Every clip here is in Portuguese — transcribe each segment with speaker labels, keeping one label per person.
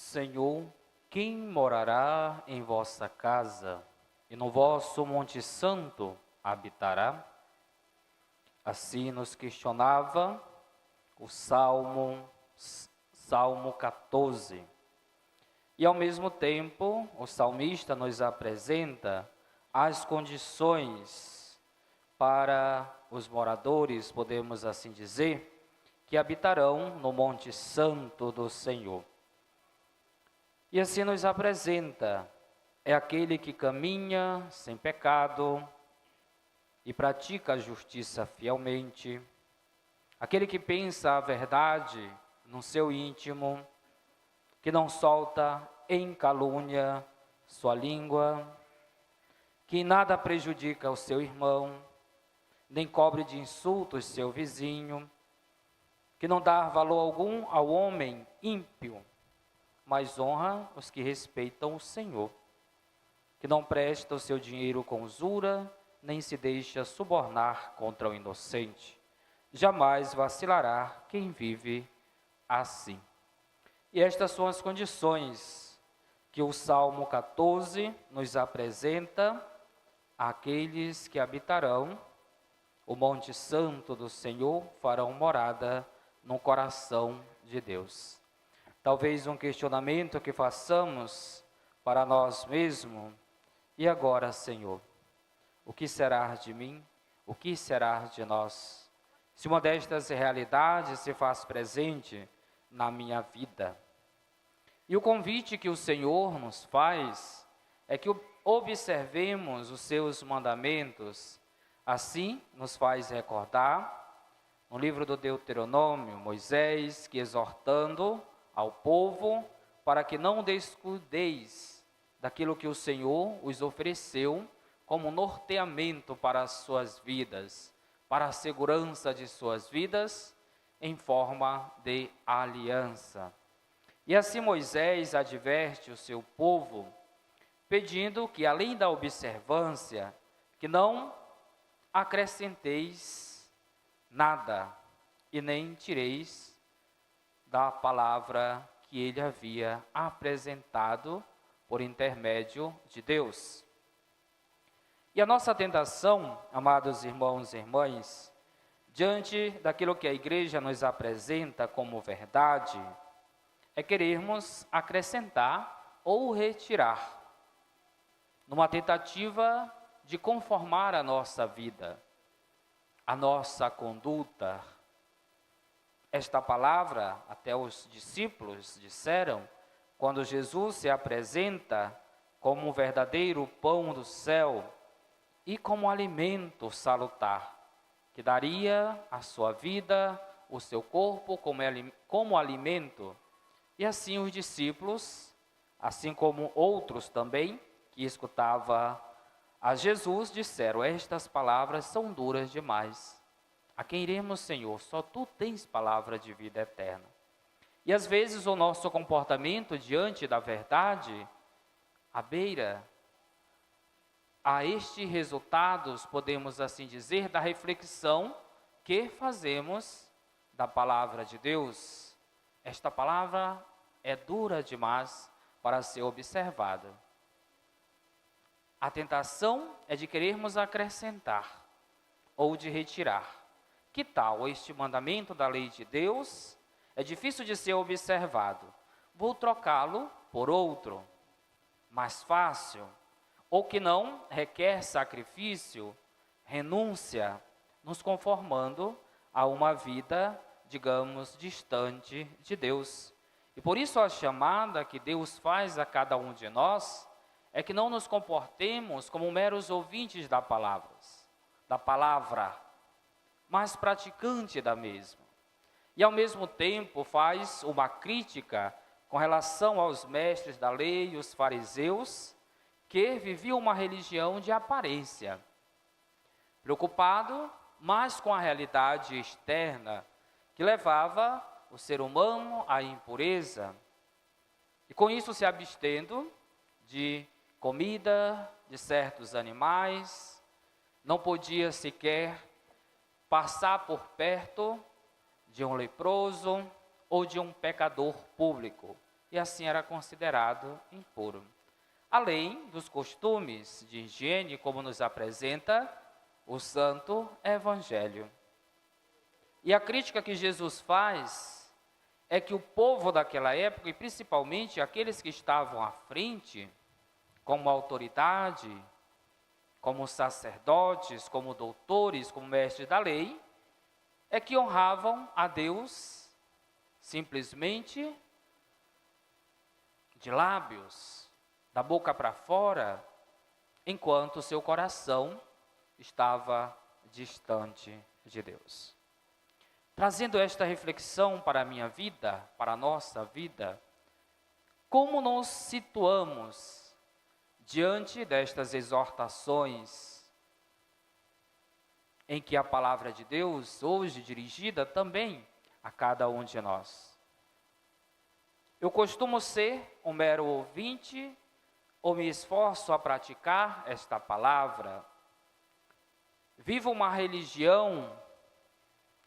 Speaker 1: Senhor, quem morará em vossa casa e no vosso Monte Santo habitará? Assim nos questionava o Salmo 14. E ao mesmo tempo, o salmista nos apresenta as condições para os moradores, podemos assim dizer, que habitarão no Monte Santo do Senhor. E assim nos apresenta, é aquele que caminha sem pecado e pratica a justiça fielmente, aquele que pensa a verdade no seu íntimo, que não solta em calúnia sua língua, que nada prejudica o seu irmão, nem cobre de insultos seu vizinho, que não dá valor algum ao homem ímpio, mas honra os que respeitam o Senhor, que não presta o seu dinheiro com usura, nem se deixa subornar contra o inocente. Jamais vacilará quem vive assim. E estas são as condições que o Salmo 14 nos apresenta àqueles que habitarão o Monte Santo do Senhor, farão morada no coração de Deus. Talvez um questionamento que façamos para nós mesmos: e agora, Senhor, o que será de mim? O que será de nós? Se uma destas realidades se faz presente na minha vida. E o convite que o Senhor nos faz é que observemos os seus mandamentos. Assim nos faz recordar, no livro do Deuteronômio, Moisés, que exortando ao povo para que não descuideis daquilo que o Senhor os ofereceu como norteamento para as suas vidas, para a segurança de suas vidas, em forma de aliança. E assim Moisés adverte o seu povo, pedindo que, além da observância, que não acrescenteis nada e nem tireis da palavra que ele havia apresentado por intermédio de Deus. E a nossa tentação, amados irmãos e irmãs, diante daquilo que a igreja nos apresenta como verdade, é querermos acrescentar ou retirar, numa tentativa de conformar a nossa vida, a nossa conduta. Esta palavra, até os discípulos disseram, quando Jesus se apresenta como um verdadeiro pão do céu e como alimento salutar, que daria a sua vida, o seu corpo como alimento. E assim os discípulos, assim como outros também, que escutavam a Jesus, disseram: estas palavras são duras demais. A quem iremos, Senhor? Só Tu tens palavra de vida eterna. E às vezes o nosso comportamento diante da verdade, à beira a estes resultados, podemos assim dizer, da reflexão que fazemos da palavra de Deus. Esta palavra é dura demais para ser observada. A tentação é de querermos acrescentar ou de retirar. Que tal este mandamento da lei de Deus? É difícil de ser observado. Vou trocá-lo por outro, mais fácil, ou que não requer sacrifício, renúncia, nos conformando a uma vida, digamos, distante de Deus. E por isso a chamada que Deus faz a cada um de nós é que não nos comportemos como meros ouvintes da palavra, mas praticante da mesma. E ao mesmo tempo faz uma crítica com relação aos mestres da lei, os fariseus, que viviam uma religião de aparência, preocupado mais com a realidade externa, que levava o ser humano à impureza, e com isso se abstendo de comida de certos animais, não podia sequer passar por perto de um leproso ou de um pecador público. e assim era considerado impuro. Além dos costumes de higiene, como nos apresenta o Santo Evangelho. E a crítica que Jesus faz é que o povo daquela época, e principalmente aqueles que estavam à frente, como autoridade, como sacerdotes, como doutores, como mestres da lei, é que honravam a Deus simplesmente de lábios, da boca para fora, enquanto seu coração estava distante de Deus. Trazendo esta reflexão para a minha vida, para a nossa vida, como nos situamos diante destas exortações em que a palavra de Deus, hoje dirigida também a cada um de nós? Eu costumo ser um mero ouvinte ou me esforço a praticar esta palavra? Vivo uma religião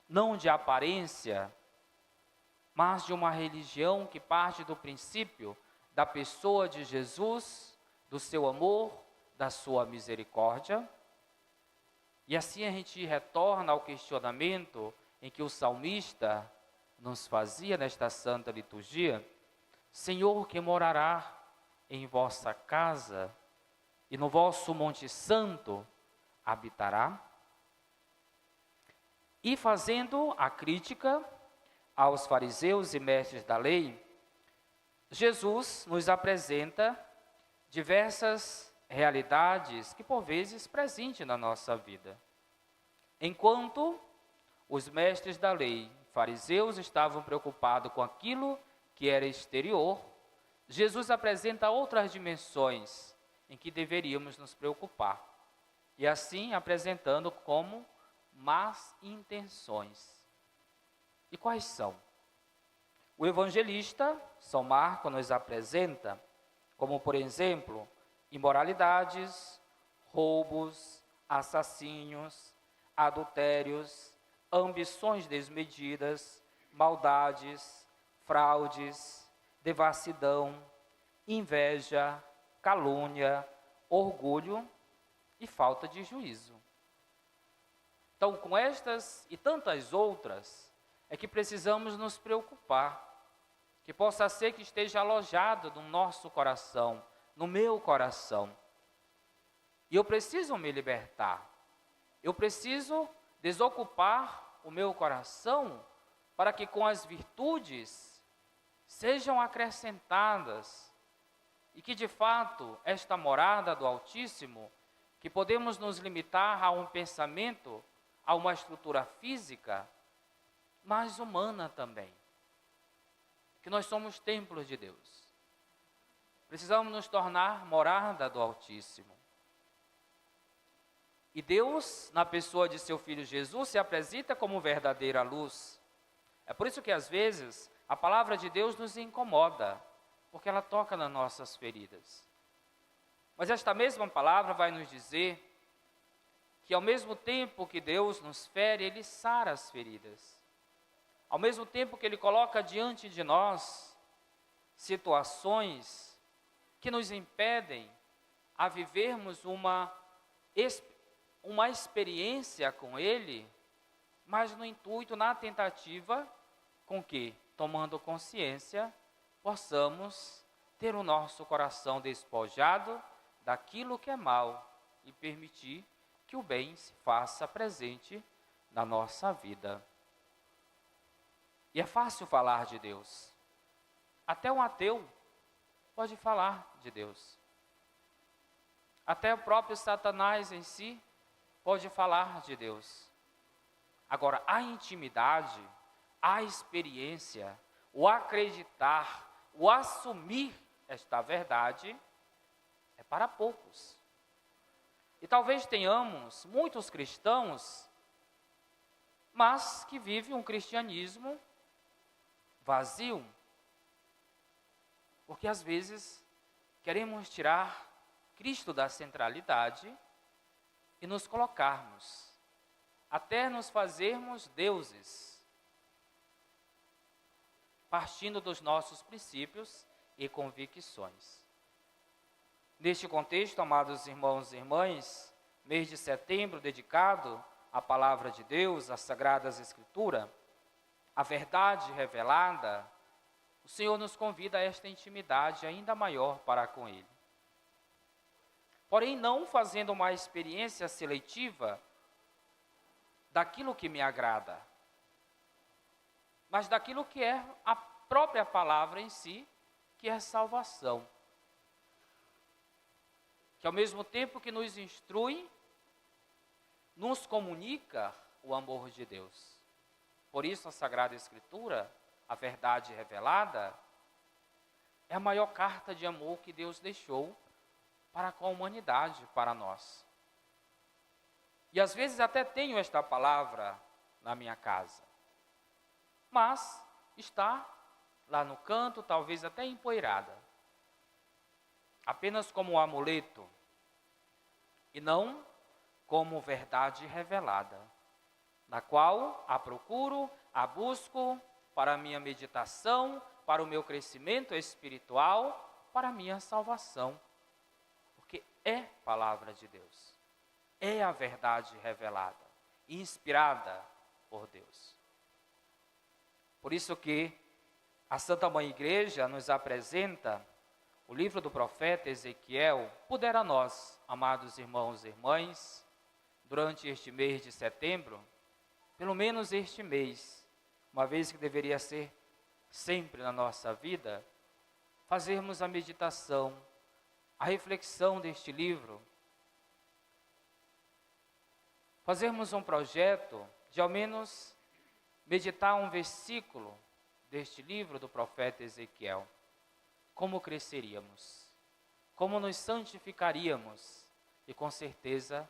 Speaker 1: não de aparência, mas de uma religião que parte do princípio da pessoa de Jesus, do seu amor, da sua misericórdia? E assim a gente retorna ao questionamento em que o salmista nos fazia nesta santa liturgia: Senhor, que morará em vossa casa e no vosso monte santo habitará? E fazendo a crítica aos fariseus e mestres da lei, Jesus nos apresenta diversas realidades que por vezes presentes na nossa vida. Enquanto os mestres da lei, fariseus, estavam preocupados com aquilo que era exterior, Jesus apresenta outras dimensões em que deveríamos nos preocupar. E assim apresentando como más intenções. E quais são? O evangelista, São Marcos, nos apresenta como, por exemplo, imoralidades, roubos, assassínios, adultérios, ambições desmedidas, maldades, fraudes, devassidão, inveja, calúnia, orgulho e falta de juízo. Então, com estas e tantas outras, é que precisamos nos preocupar, que possa ser que esteja alojado no nosso coração, no meu coração. E eu preciso me libertar, eu preciso desocupar o meu coração para que com as virtudes sejam acrescentadas e que de fato esta morada do Altíssimo, que podemos nos limitar a um pensamento, a uma estrutura física, mas humana também. Que nós somos templos de Deus. Precisamos nos tornar morada do Altíssimo. E Deus, na pessoa de seu Filho Jesus, se apresenta como verdadeira luz. É por isso que às vezes a palavra de Deus nos incomoda, porque ela toca nas nossas feridas. Mas esta mesma palavra vai nos dizer que ao mesmo tempo que Deus nos fere, Ele sara as feridas. Ao mesmo tempo que Ele coloca diante de nós situações que nos impedem a vivermos uma experiência com Ele, mas no intuito, na tentativa, com que, tomando consciência, possamos ter o nosso coração despojado daquilo que é mal e permitir que o bem se faça presente na nossa vida. E é fácil falar de Deus. Até um ateu pode falar de Deus. Até o próprio Satanás em si pode falar de Deus. Agora, a intimidade, a experiência, o acreditar, o assumir esta verdade é para poucos. E talvez tenhamos muitos cristãos, mas que vivem um cristianismo vazio. Porque às vezes queremos tirar Cristo da centralidade e nos colocarmos, até nos fazermos deuses, partindo dos nossos princípios e convicções. Neste contexto, amados irmãos e irmãs, mês de setembro dedicado à Palavra de Deus, às Sagradas Escrituras, à verdade revelada, o Senhor nos convida a esta intimidade ainda maior para com Ele. Porém, não fazendo uma experiência seletiva daquilo que me agrada, mas daquilo que é a própria palavra em si, que é salvação. Que ao mesmo tempo que nos instrui, nos comunica o amor de Deus. Por isso a Sagrada Escritura, a verdade revelada, é a maior carta de amor que Deus deixou para com a humanidade, para nós. E às vezes até tenho esta palavra na minha casa, mas está lá no canto, talvez até empoeirada, apenas como um amuleto, e não como verdade revelada, na qual a procuro, a busco para a minha meditação, para o meu crescimento espiritual, para a minha salvação. Porque é palavra de Deus, é a verdade revelada, inspirada por Deus. Por isso que a Santa Mãe Igreja nos apresenta o livro do profeta Ezequiel. Pudera nós, amados irmãos e irmãs, durante este mês de setembro, pelo menos este mês, uma vez que deveria ser sempre na nossa vida, fazermos a meditação, a reflexão deste livro, fazermos um projeto de ao menos meditar um versículo deste livro do profeta Ezequiel. Como cresceríamos, como nos santificaríamos e com certeza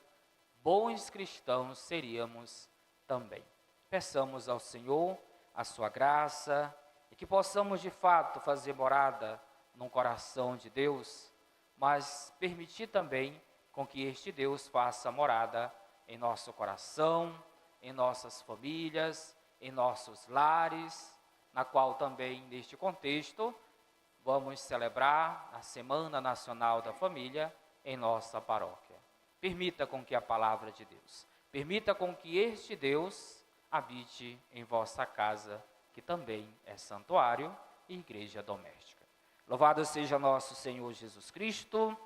Speaker 1: bons cristãos seríamos também. Peçamos ao Senhor a sua graça e que possamos de fato fazer morada no coração de Deus, mas permitir também com que este Deus faça morada em nosso coração, em nossas famílias, em nossos lares, na qual também neste contexto vamos celebrar a Semana Nacional da Família em nossa paróquia. Permita com que a palavra de Deus, permita com que este Deus habite em vossa casa, que também é santuário e igreja doméstica. Louvado seja nosso Senhor Jesus Cristo.